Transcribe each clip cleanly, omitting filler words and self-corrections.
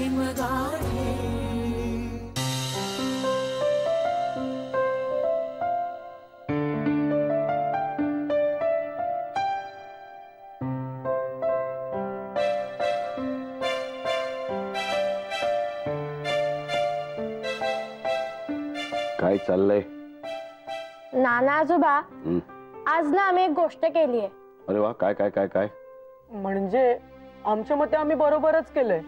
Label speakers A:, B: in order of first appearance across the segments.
A: शिमगाठे.
B: काय चाललंय?
C: नाना आजोबा, आज ना आम्ही एक गोष्ट केली आहे.
B: अरे वा, काय काय काय काय?
D: म्हणजे आमच्या मते आम्ही बरोबरच केलंय.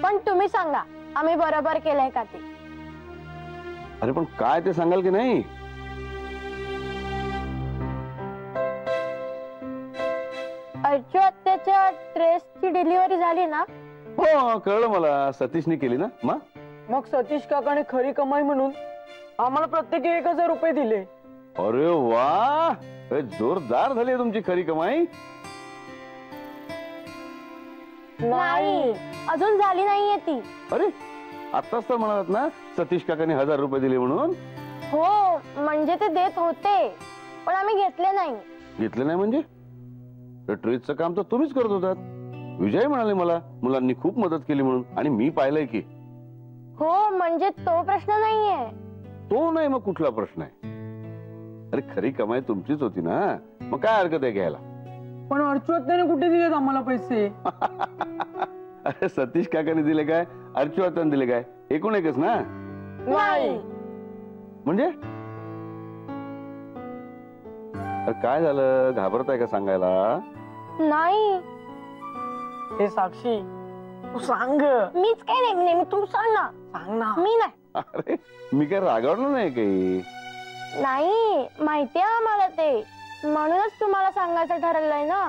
C: पण तुम्ही सांगा आम्ही बरोबर केलंय का ते?
B: अरे पण काय ते सांगाल की नाही?
C: अर्जू आत्याच्या ड्रेसची डिलिव्हरी झाली ना?
B: हो कळलं मला, सतीशने केली ना.
D: मग सतीश काकाने खरी कमाई म्हणून आम्हाला प्रत्येकी 1000 रुपये दिले.
B: अरे वा, जोरदार झाली तुमची खरी कमाई.
C: नाही, अजून झाली नाहीये ती.
B: अरे आताच तर म्हणालात ना सतीश काकाने 1000 रुपये दिले म्हणून.
C: हो म्हणजे ते देत होते, पण आम्ही घेतले नाही.
B: घेतले नाही म्हणजे? ट्रीटचं काम तर तुम्हीच करत होतात. विजय म्हणाले मला मुलांनी खूप मदत केली म्हणून, आणि मी पाहिलंय की.
C: हो म्हणजे तो प्रश्न नाहीये.
B: तो नाही मग कुठला प्रश्न आहे? अरे खरी कमाई तुमचीच होती ना, मग काय हरकत आहे घ्यायला?
D: पण अर्जू आत्याने कुठे दिलेत आम्हाला पैसे?
B: अरे सतीश काकाने दिले काय, अर्जू आत्याने दिले काय? एकूण एकच ना?
C: नाही.
B: म्हणजे काय झालं, घाबरताय का सांगायला?
C: नाही.
D: हे साक्षी तू सांग.
C: मीच काय नेहमी तू सांग ना.
D: सांग ना.
C: मी नाही.
B: अरे मी काय रागावलो नाही काही.
C: नाही माहितीये आम्हाला ते, म्हणूनच तुम्हाला सांगायचं ठरवलंय ना.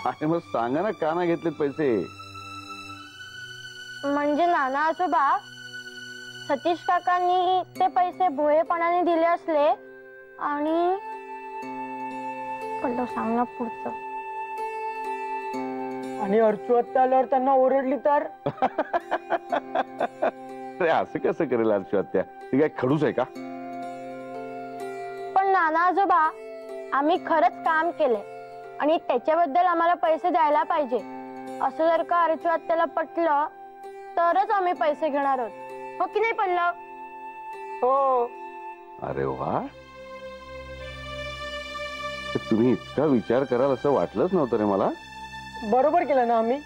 B: अरे मग सांगा ना, का नाही घेतलेत पैसे?
C: म्हणजे नाना आजोबा, सतीश काकांनी ते पैसे भोळेपणाने दिले असले आणि पण सांग ना पुढचं.
D: आणि अर्जू आत्या आल्यावर त्यांना ओरडली तर?
B: अरे असं कसं करेल अर्जू आत्या? ती काय खडूस आहे का?
C: पण नाना आजोबा, आम्ही खरंच काम केले आणि त्याच्याबद्दल आम्हाला पैसे द्यायला पाहिजे. असं जर का अर्जू आत्याला पटलं तरच आम्ही पैसे घेणार आहोत. हो की नाही पडलं?
D: हो.
B: अरे वा, तुम्ही इतका विचार कराल असं वाटलंच नव्हतं रे मला.
D: बरोबर केलं ना आम्ही?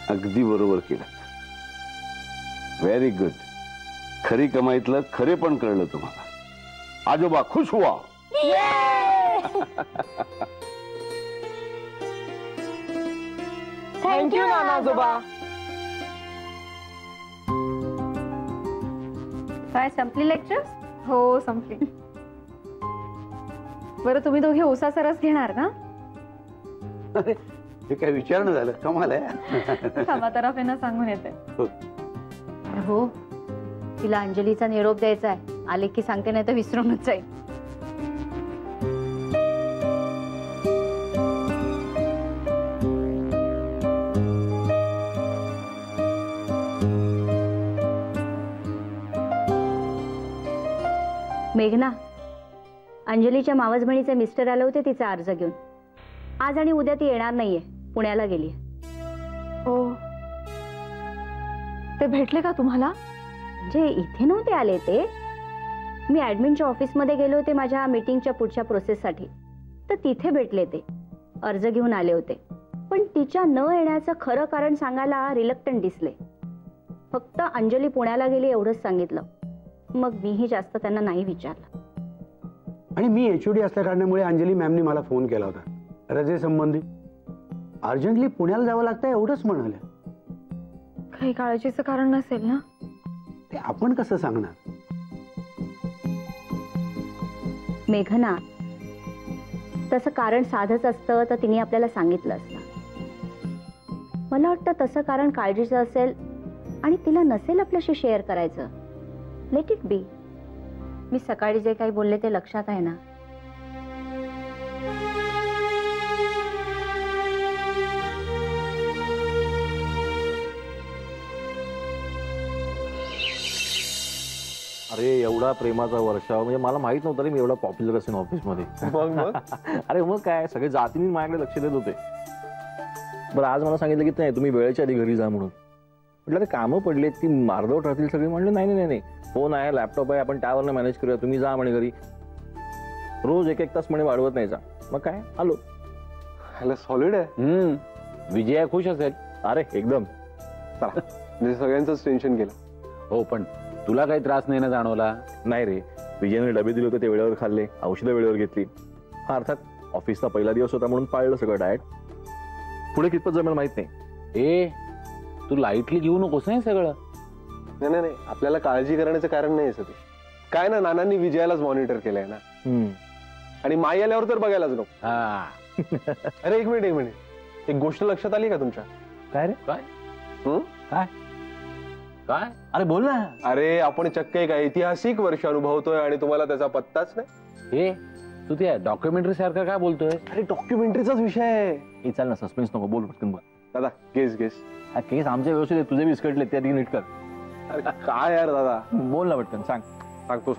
B: अगदी बरोबर केलं. Very good. खरी कमाईतलं खरे पण कळलं तुम्हाला. आजोबा खुश हुआ.
D: थँक्यू नाना आजोबा.
E: काय संपली लेक्चर? हो संपली. बरं तुम्ही दोघे उसाचा रस घेणार ना?
F: हे काय विचारणं झालं, कमाल आहे.
E: तराफेना सांगून येते.
G: हो, तिला अंजलीचा निरोप द्यायचा आहे. आले की सांगते, नाही तर विसरूनच जाईल. मेघना, अंजलीच्या मावस बहिणीचे मिस्टर आले होते तिचा अर्ज घेऊन. आज आणि उद्या ती येणार नाहीये, पुण्याला गेली.
E: हो, ते भेटले का तुम्हाला?
G: म्हणजे इथे नव्हते आले ते. मी ऍडमिनच्या ऑफिसमध्ये गेले होते माझ्या मीटिंगच्या पुढच्या प्रोसेससाठी, तर तिथे भेटले. ते अर्ज घेऊन आले होते, पण तिच्या न येण्याचं खरं कारण सांगायला रिलक्टंट दिसले. फक्त अंजली पुण्याला गेली एवढंच सांगितलं. मग मीही जास्त त्यांना नाही विचारलं.
F: आणि मी HOD असल्या कारणामुळे अंजली मॅमनी मला फोन केला होता रजे संबंधी. अर्जंटली पुण्याला जावं लागतं एवढंच म्हणाले.
E: काही काळजीचं कारण नसेल ना?
F: ते आपण कसं सांगणार?
G: मेघना, तसं कारण साधच असतं तर तिने आपल्याला सांगितलं असतं. मला वाटतं तसं कारण काळजीचं असेल आणि तिला नसेल आपल्याशी शेअर करायचं. Let it be. मी सकाळी जे काही बोलले ते लक्षात आहे ना?
H: अरे एवढा प्रेमाचा वर्षाव, म्हणजे मला माहित नव्हतं रे मी एवढा पॉप्युलर असेल ऑफिस मध्ये. अरे मग काय, सगळे जातीने माझ्याकडे लक्ष देत होते. बरं आज मला सांगितलं की नाही तुम्ही वेळेच्या आधी घरी जा म्हणून. म्हटलं ते कामं पडलेत ती मार्दवट राहतील सगळी. म्हणलं नाही नाही नाही, फोन आहे लॅपटॉप आहे आपण त्यावरनं मॅनेज करूया, तुम्ही जा म्हणे घरी. रोज एक तास म्हणे वाढवत नाही जा. मग काय आलो.
A: सॉलिड आहे.
F: विजया खुश असेल.
H: अरे एकदम.
A: म्हणजे सगळ्यांचंच टेन्शन गेलं.
F: हो पण तुला काही त्रास नाही ना जाणवला?
H: नाही रे, विजयने डबे दिले होते ते वेळेवर खाल्ले, औषधं वेळेवर घेतली. हा अर्थात ऑफिसचा पहिला दिवस होता म्हणून पाळलं सगळं डाएट. पुढे कितपत जमेल माहित नाही.
F: ए तू लाईटली घेऊ नकोस नाही सगळं.
A: नाही नाही नाही, आपल्याला काळजी करण्याचं कारण नाही सतीश. काय ना, नानांनी विजयालाच मॉनिटर केलंय ना, आणि माई आल्यावर तर बघायलाच नको.
F: हा
A: अरे एक मिनिट, एक गोष्ट लक्षात आली का तुमच्या?
F: काय रे? काय काय काय? अरे बोल ना.
A: अरे आपण चक्क एक ऐतिहासिक वर्ष अनुभवतोय आणि तुम्हाला त्याचा पत्ताच नाही.
F: ए तू त्या डॉक्युमेंटरी सारखं काय बोलतोय?
A: अरे डॉक्युमेंटरीचाच विषय आहे.
H: हे चाल ना, सस्पेन्स नको, बोल पटकन बोल.
A: दादा गेस
H: हा केस आमच्या व्यवस्थित आहे, तुझे विस्कटले त्या नीट कर.
A: अरे काय यार दादा,
H: बोल ना पटकन,
A: सांगतो.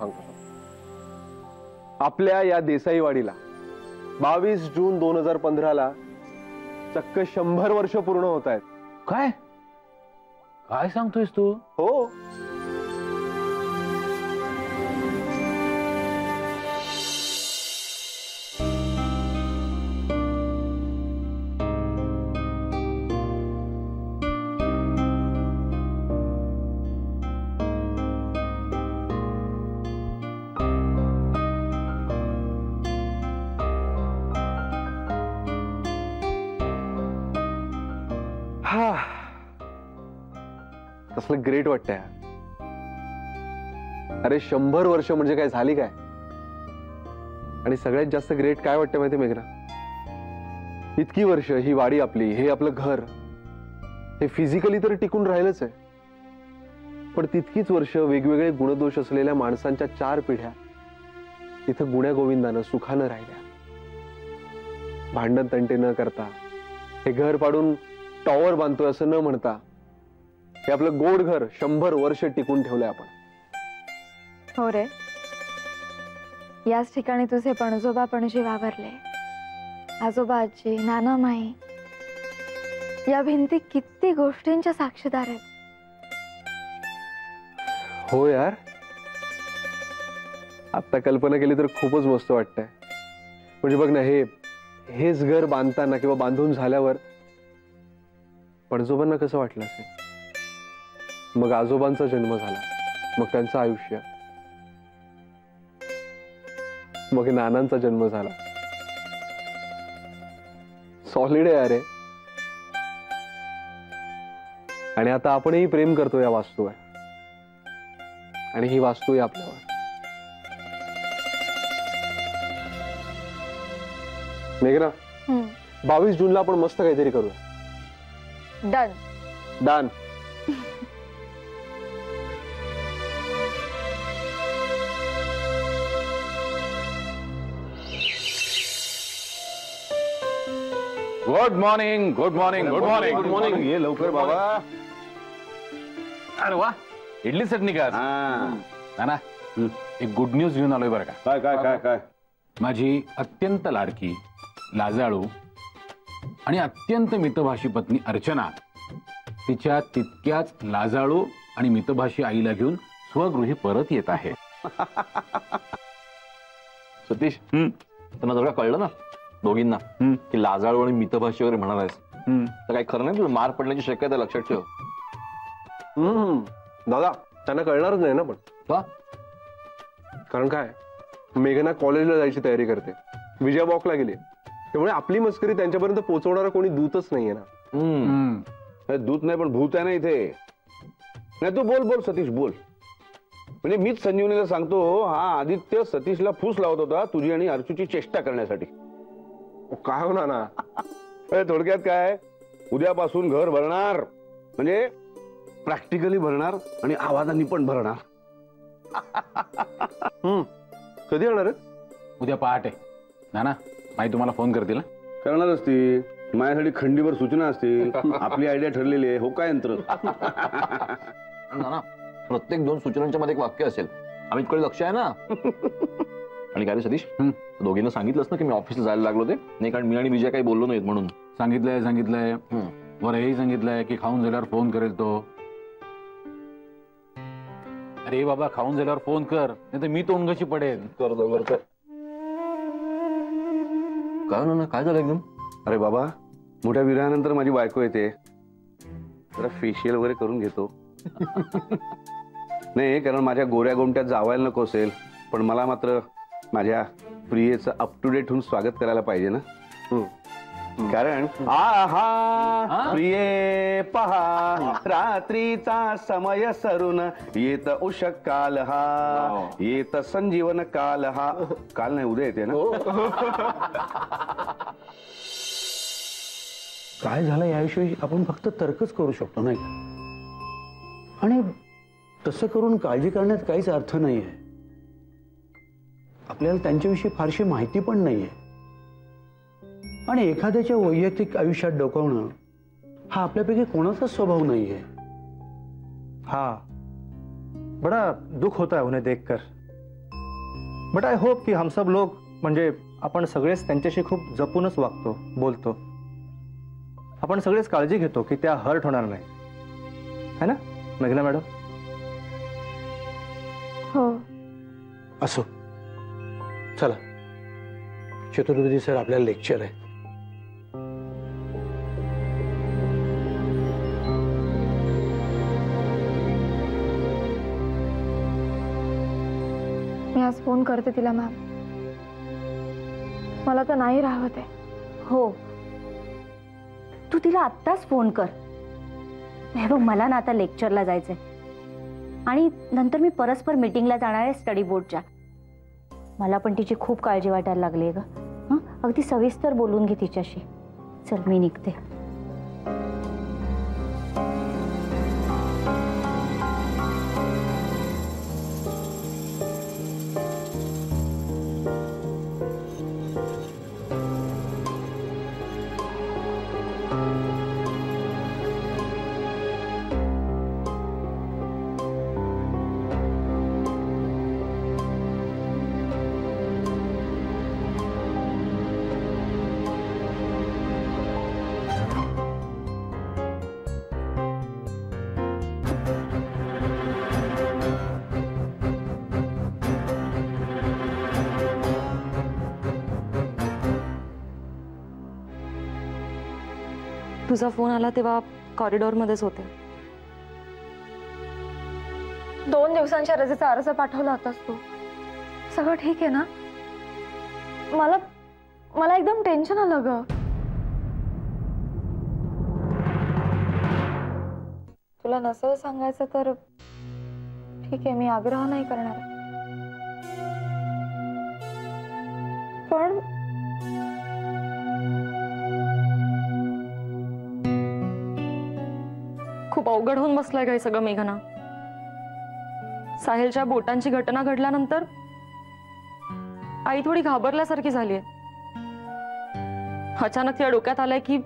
A: आपल्या या देसाईवाडीला 22 जून 2015 चक्क 100 वर्ष पूर्ण होत आहेत.
F: काय काय सांगतोयस तू?
A: हो. हा कसलं ग्रेट वाटतंय. अरे 100 वर्ष म्हणजे काय झाली काय? आणि सगळ्यात जास्त ग्रेट काय वाटतं माहिती मेघना? इतकी वर्ष ही वाडी आपली, हे आपलं घर, हे फिजिकली तर टिकून राहिलंच आहे, पण तितकीच वर्ष वेगवेगळे गुणदोष असलेल्या माणसांच्या 4 पिढ्या इथं गुण्या गोविंदानं सुखानं राहिल्या. भांडण तंटे न करता, हे घर पाडून टॉवर बांधतोय असं न म्हणता, हे आपलं गोड घर 100 वर्ष टिकून ठेवलंय आपण.
E: हो रे, याच ठिकाणी तुझे पणजोबा पणजी वावरले. आजोबा आजी, नाना माई, या भिंती किती गोष्टींच्या साक्षीदार आहेत.
A: हो यार, आता कल्पना केली तर खूपच मस्त वाटतंय. म्हणजे बघ ना, हेच घर बांधताना किंवा बांधून झाल्यावर पणजोबांना कसं वाटलं असेल. मग आजोबांचा जन्म झाला, मग त्यांचं आयुष्य, मग नानांचा जन्म झाला. सॉलिड आहे अरे. आणि आता आपणही प्रेम करतो या वास्तूवर, आणि ही वास्तू आहे आपल्यावर. मेघना, 22 जूनला आपण मस्त काहीतरी करूया. Done.
F: Good morning. Good morning. Good morning.
H: Good morning. ये लवकर बाबा.
F: अरे वा, इडली चटणी का? ना एक गुड न्यूज घेऊन आलोय बरं का.
B: काय काय काय काय?
F: माझी अत्यंत लाडकी, लाजाळू आणि अत्यंत मितभाषी पत्नी अर्चना तिच्या तितक्याच लाजाळू आणि मितभाषी आईला घेऊन स्वगृही परत येत आहे.
H: सतीश, त्यांना जर का कळलं ना दोघींना की लाजाळू आणि मितभाषी वगैरे म्हणाल तर काही खरं नाही, तुला मार पडण्याची शक्यता लक्षात ठेव.
A: दादा, त्यांना कळणारच नाही ना. पण
H: का?
A: कारण काय, मेघना कॉलेजला जायची तयारी करते, विजया वॉकला गेली, त्यामुळे आपली मस्करी त्यांच्यापर्यंत पोहोचवणारा कोणी दूतच नाहीये ना.
B: दूत नाही पण भूत आहे ना इथे. नाही तू बोल सतीश बोल. म्हणजे मीच संजीवनीला सांगतो, हा आदित्य सतीशला फूस लावत होता तुझी आणि अर्चूची चेष्टा करण्यासाठी.
A: काय होणार ना.
B: थोडक्यात काय, उद्यापासून घर भरणार, म्हणजे प्रॅक्टिकली भरणार आणि आवाजाने पण भरणार.
A: कधी येणार आहे?
F: उद्या पहाटे. ना माई तुम्हाला फोन करतील ना?
B: करणार असती. माझ्यासाठी खंडीभर सूचना असतील. आपली आयडिया ठरलेली आहे. हो काय यंत्र.
H: ना प्रत्येक 2 सूचनांच्या मध्ये एक वाक्य असेल. आम्ही इकडे लक्ष आहे ना. आणि काय रे सतीश, दोघींना सांगितलंस ना की मी ऑफिसला जायला लागलो ते नाही, कारण मी आणि विजय काही बोललो नाहीत म्हणून.
F: सांगितलंय वर हेही सांगितलंय की खाऊन झाल्यावर फोन करेल तो. अरे बाबा, खाऊन झाल्यावर फोन कर, नाही तर मी तोंड कशी पडेल.
H: करतो काय ना काय झालं एकदम.
B: अरे बाबा, मोठ्या विरहानंतर माझी बायको येते, जरा फेशियल वगैरे करून घेतो. नाही, कारण माझ्या गोऱ्या गोमट्यात जावायला नको असेल, पण मला मात्र माझ्या प्रियेचं अप टू डेट होऊन स्वागत करायला पाहिजे ना. कारण आहा प्रिये पहा, रात्रीचा समय सरून येत उषक काल हा, येत संजीवन काल हा. काल नाही, उद्या येते ना. काय झालं याविषयी आपण फक्त तर्कच करू शकतो नाही का, आणि तसं करून काळजी करण्यात काहीच अर्थ नाहीये. आपल्याला त्यांच्याविषयी फारशी माहिती पण नाहीये, आणि एखाद्याच्या वैयक्तिक आयुष्यात डोकावणं हा आपल्यापैकी कोणाचाच स्वभाव नाहीये.
I: हाँ, बड़ा दुख होता है उन्हें देखकर, बट आई होप कि हम सब लोग म्हणजे आपण सगळेच त्यांच्याशी खूप जपूनच वागतो, बोलतो. आपण सगळेच काळजी घेतो की त्या हर्ट होणार नाही, है ना मेघना मॅडम.
E: हो.
B: असो, चला, चतुर्वेदी सर आपल्याला लेक्चर आहे.
E: मी आज फोन करते तिला मॅम, मला तर नाही राहत आहे.
G: हो, तू तिला आत्ताच फोन कर. हे बघ, मला ना आता लेक्चरला जायचंय, आणि नंतर मी परस्पर मीटिंगला जाणार आहे स्टडी बोर्डच्या. मला पण तिची खूप काळजी वाटायला लागली आहे ग. अगदी सविस्तर बोलून घे तिच्याशी. चल, मी निघते.
J: तुझा फोन आला तेव्हा कॉरिडॉरमध्येच होते.
E: 2 दिवसांच्या रजेचा अर्ज पाठवला होतास तू, सगळं ठीक आहे ना? मला एकदम टेन्शन आलं ग. तुला नसं सांगायचं तर ठीक आहे, मी आग्रह नाही करणार, पण
J: खूप अवघड होऊन बसलाय काय सगळं मेघना. साहिलच्या बोटांची घटना घडल्यानंतर आई थोडी घाबरल्यासारखी झालीये. अचानक तिला डोक्यात आलंय की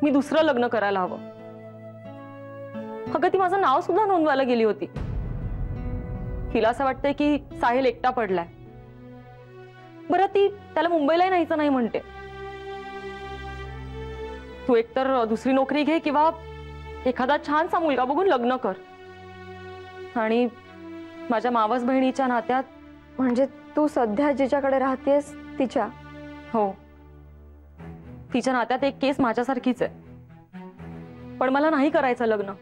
J: मी दुसरं लग्न करायला हवं. अगं, ती माझं नाव सुद्धा नोंदवायला गेली होती. तिला असं वाटतंय की साहिल एकटा पडलाय. बरं, ती त्याला मुंबईलाही न्यायचं नाही म्हणते. तू एकतर दुसरी नोकरी घे किंवा एखादा छानसा मुलगा बघून लग्न कर. आणि माझ्या मावस बहिणीच्या नात्यात,
E: म्हणजे तू सध्या जिच्याकडे राहतेस तिच्या?
J: हो, तिच्या नात्यात एक केस माझ्यासारखीच आहे. पण मला नाही करायचं लग्न.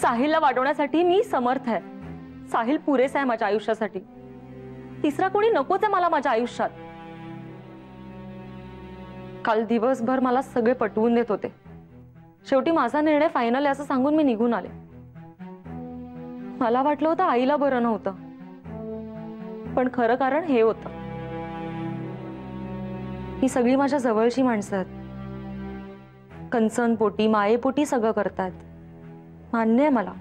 J: साहिलला वाढवण्यासाठी मी समर्थ आहे. साहिल पुरेसा आहे माझ्या आयुष्यासाठी. तिसरा कोणी नकोच आहे मला माझ्या आयुष्यात. काल दिवसभर मला सगळे पटवून देत होते. शेवटी माझा निर्णय फायनल आहे असं सांगून मी निघून आले. मला वाटलं होतं आईला बरं नव्हतं, पण खरं कारण हे होतं. ही सगळी माझ्या जवळची माणसं आहेत. कंचनपोटी, मायेपोटी सगळं करतात, मान्य आहे मला.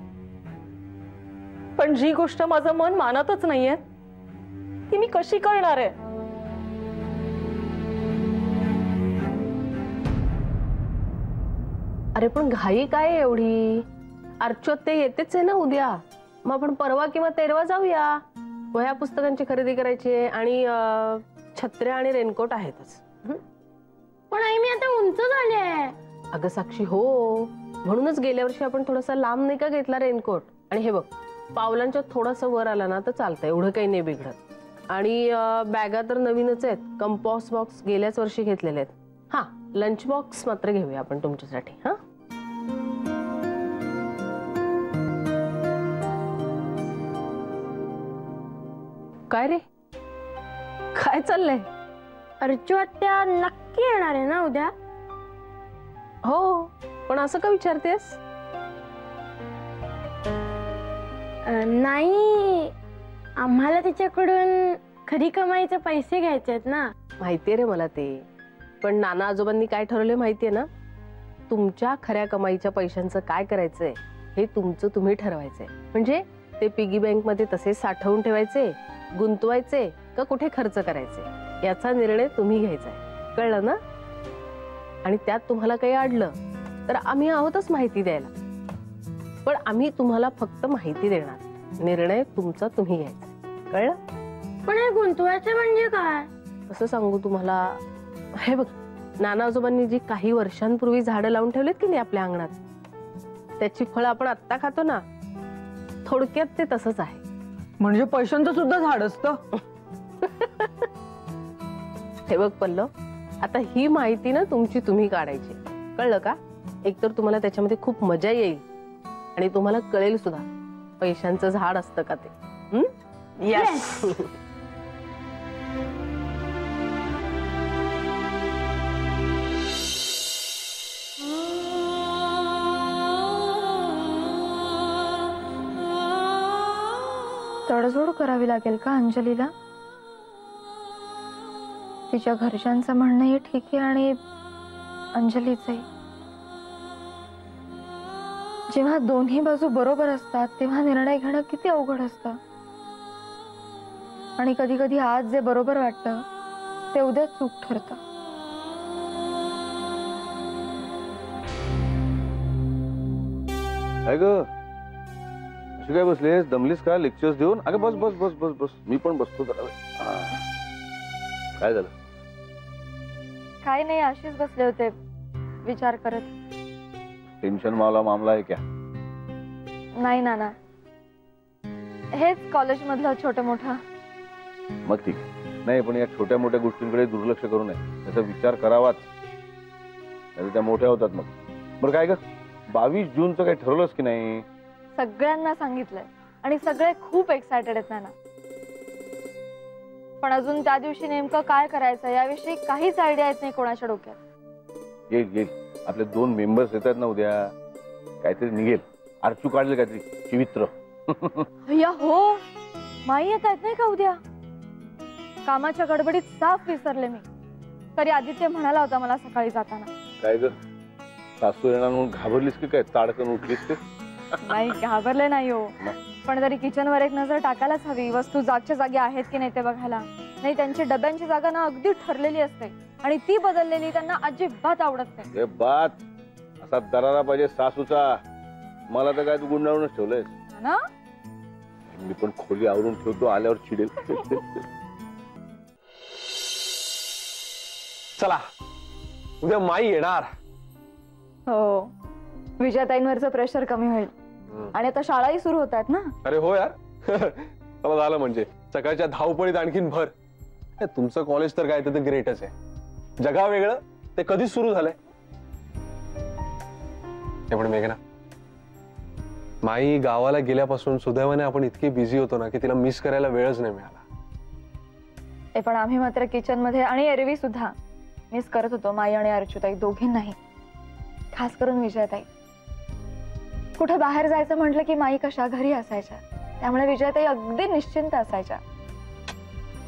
J: पण जी गोष्ट माझं मन मानतच नाहीये ती मी कशी करणार आहे?
K: अरे पण घाई काय एवढी? अर्चोत ते येतेच आहे ना उद्या. मग आपण परवा किंवा तेरवा जाऊया. वह्या पुस्तकांची खरेदी करायची आहे आणि छत्र्या आणि रेनकोट आहेतच.
C: पण आई मी आता उंच झाले.
K: अगं साक्षी हो, म्हणूनच गेल्या वर्षी आपण थोडासा लांब नाही का घेतला रेनकोट. आणि हे बघ, पावलांच्या थोडासा वर आला ना तर चालतंय, एवढं काही नाही बिघडत. आणि बॅगा तर नवीनच आहेत. कंपॉस बॉक्स गेल्याच वर्षी घेतलेले आहेत. हा, लंच बॉक्स मात्र घेऊया आपण तुमच्यासाठी. हा, काय रे, काय चाललंय?
C: अर्चू आत्या नक्की येणार आहे ना उद्या?
K: हो, पण असं का विचारतेस?
C: नाही, आम्हाला तिच्याकडून खरी कमाईचे पैसे घ्यायचे आहेत ना.
K: माहितीये रे मला ते, पण नाना आजोबांनी काय ठरवले माहितीये ना? तुमच्या खऱ्या कमाईच्या पैशांचं काय करायचंय हे तुमचं तुम्ही ठरवायचंय. म्हणजे ते पिगी बँक मध्ये तसेच साठवून ठेवायचे, गुंतवायचे का कुठे खर्च करायचे याचा निर्णय तुम्ही घ्यायचा आहे. कळलं ना? आणि त्यात तुम्हाला काही अडलं तर आम्ही आहोतच माहिती द्यायला. पण आम्ही तुम्हाला फक्त माहिती देणार, निर्णय तुमचा तुम्ही घ्यायचा. कळलं?
C: पण हे गुंतवायचं म्हणजे काय?
K: कसं सांगू तुम्हाला? हे बघ, नाना आजोबांनी जी काही वर्षांपूर्वी झाडं लावून ठेवलेत की नाही आपल्या अंगणात, त्याची फळं आपण आत्ता खातो ना, थोडक्यात ते तसंच आहे.
D: म्हणजे पैशांचं सुद्धा झाड असतं.
K: हे बघ पल्लव, आता ही माहिती ना तुमची तुम्ही काढायची. कळलं का? एकतर तुम्हाला त्याच्यामध्ये खूप मजा येईल आणि तुम्हाला कळेल सुद्धा पैशांचं झाड असतं का ते.
D: यस.
E: तडजोड करावी लागेल का अंजलीला? तिच्या घरच्यांचं म्हणणंही ठीक आहे आणि अंजलीचंही. जेव्हा दोन्ही बाजू बरोबर असतात तेव्हा निर्णय घेणं किती अवघड असतं. आणि कधी कधी आज जे बरोबर वाटतं ते उद्या चूक ठरतं.
B: काय ग, अशी काय बसलीस? दमलीस का लेक्चर्स देऊन? अगं बस बस बस बस बस, मी पण बसतो जरा वेळ. काय झालं?
E: काय नाही, अशीच बसले होते विचार करत.
B: टेन्शन वाला मामला आहे क्या?
E: नाही नाना, हेच कॉलेज मधलं छोटं मोठं.
B: मग ठीक नाही, पण या छोट्या मोठ्या गोष्टींकडे दुर्लक्ष करू नये, त्याचा विचार करावाच, नाही त्या मोठ्या होतात मग. बरं काय ग, 22 जूनचं काही ठरवलंस की नाही?
E: सगळ्यांना सांगितलंय आणि सगळे खूप एक्सायटेड आहेत नाना. पण अजून त्या दिवशी नेमकं काय करायचं याविषयी काहीच आयडिया येत नाही कोणाच्या डोक्यात.
B: येईल येईल, आपले 2 मेंबर्स येतात ना उद्या, काहीतरी निघेल. अर्चू काढले काहीतरी चिवित्र.
E: या हो, माई येत आहेत नाही का उद्या? कामाच्या गडबडीत साफ विसरले मी. तरी आदित्य म्हणाला होता मला सकाळी जाताना.
B: काय ग, सासू येणार म्हणून घाबरलीस की काय? ताडकन उठलीस ते?
E: नाही, घाबरले नाही हो, पण तरी किचन वर एक नजर टाकायलाच हवी, वस्तू जागच्या जागी आहेत की नाही ते बघायला. नाही, त्यांची डब्यांची जागा ना अगदी ठरलेली असते आणि ती बदललेली त्यांना अजिबात आवडत नाही.
B: बात असा दरारा पाहिजे सासूचा. मला तर काय तू गुंडाळूनच ठेवलंय
E: ना.
B: मी पण खोली आवरून ठेवतो, आल्यावर चिडेल.
A: चला, उद्या माई येणार.
E: हो, विजयाताईंवरचं प्रेशर कमी होईल. आणि आता शाळाही सुरू होतात ना.
A: अरे हो यार. मला झालं म्हणजे सकाळच्या धावपळीत आणखीन भर. तुमचं कॉलेज तर काय ते ग्रेटच आहे. जगा वेगळं, ते कधीच सुरू झालंय. पण मेघना, माई गावाला गेल्यापासून सुदैवाने आपण इतके बिझी होतो ना की तिला मिस करायला वेळच नाही मिळाला.
E: पण आम्ही मात्र किचन मध्ये आणि एरवी सुद्धा मिस करत होतो माई आणि अर्चूताई दोघींनाही. खास करून विजयाताई. कुठे बाहेर जायचं म्हटलं की माई कशा घरी असायच्या, त्यामुळे विजयाताई अगदी निश्चिंत असायच्या.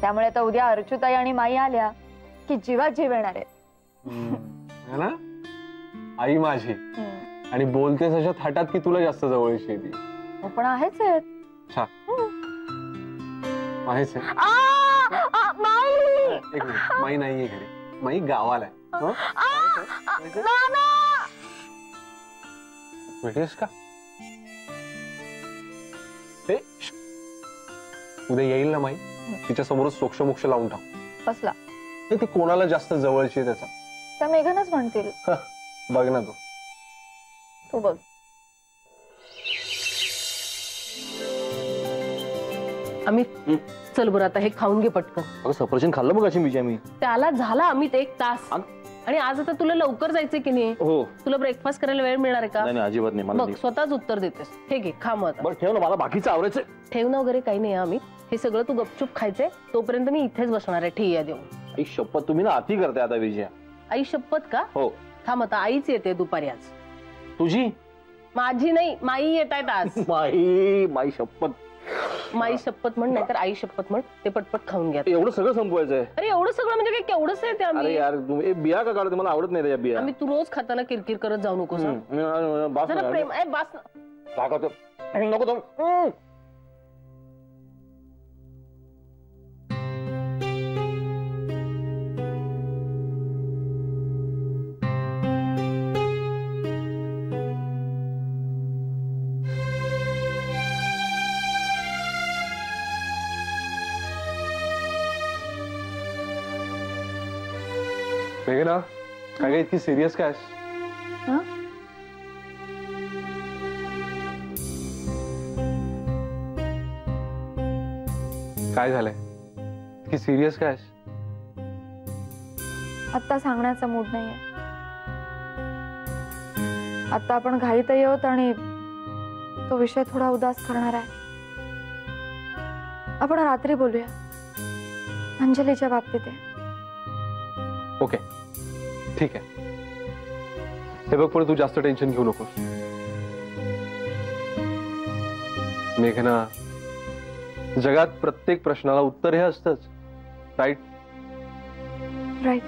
E: त्यामुळे आता उद्या अर्चूताई आणि माई आल्या की जीवात जीव येणार आहे
A: ना. आई माझी आणि बोलतेस अशा थाटात की तुला जास्त जवळची ती.
E: पण आहेच आहेत.
A: आहेच आहे. एक मिनिट, माई नाहीये घरी, माई गावाला आहे. भेटेस का? उद्या येईल ना माई, तिच्या समोरच सोक्ष मोक्ष लावून टाक.
E: कसला?
A: ती कोणाला जास्त जवळची त्याचा.
E: त्या मेघनच म्हणतील.
H: बघ ना तू.
E: तू बघ.
K: अमित चल बरं आता हे खाऊन घे पटकन.
H: अगं सफरचंद खाल्लं मग अशी बीजी आम्ही.
K: त्याला झाला अमित 1 तास. आणि आज आता तुला लवकर जायचंय की नाही?
H: हो.
K: तुला ब्रेकफास्ट करायला वेळ मिळणार आहे का?
H: नाही अजिबात नाही. मला
K: बघ स्वतःच उत्तर देतेस. हे घे खा मग आता.
H: बरं ठेव ना, मला बाकीचं आवरायचंय.
K: ठेवणं वगैरे काही नाही अमित. हे सगळं तू गपचूप खायचंय. तोपर्यंत मी इथेच बसणार आहे ठिय्या देऊन.
H: आई शपथ तुम्ही ना अति करते आता विजया.
K: आई शपथ का?
H: हो.
K: थांब आता आईच येते दुपारी आज.
H: तुझी?
K: माझी नाही, माई येत आहेत आज.
H: माई शपथ.
K: माई शपथ म्हण नाहीतर आई शपथ म्हण. ते पटपट खाऊन घ्या.
H: एवढं सगळं संपवायचंय?
K: अरे एवढं सगळं म्हणजे काय केवढंच आहे ते
H: अरे
K: आम्ही.
H: यार तुम्ही बिया का काढते? मला आवडत नाही त्या बिया.
K: आम्ही तू रोज खाताना किरकिर करत जाऊ नकोस हं? जरा प्रेम आहे बास.
H: नको तो.
A: मेघना काय इतकी सिरियस काय? काय झालंय? इतकी सिरियस काय?
E: आता सांगण्याचा मूड नाहीये. आता आपण घाईतही आहोत आणि तो विषय थोडा उदास करणार आहे. आपण रात्री बोलूया. अंजलीच्या बाबतीत आहे.
A: ओके ठीक आहे. हे बघ पण तू जास्त टेन्शन घेऊ नकोस. मेघना जगात प्रत्येक प्रश्नाला उत्तर हे असतंच. राईट?
E: राईट.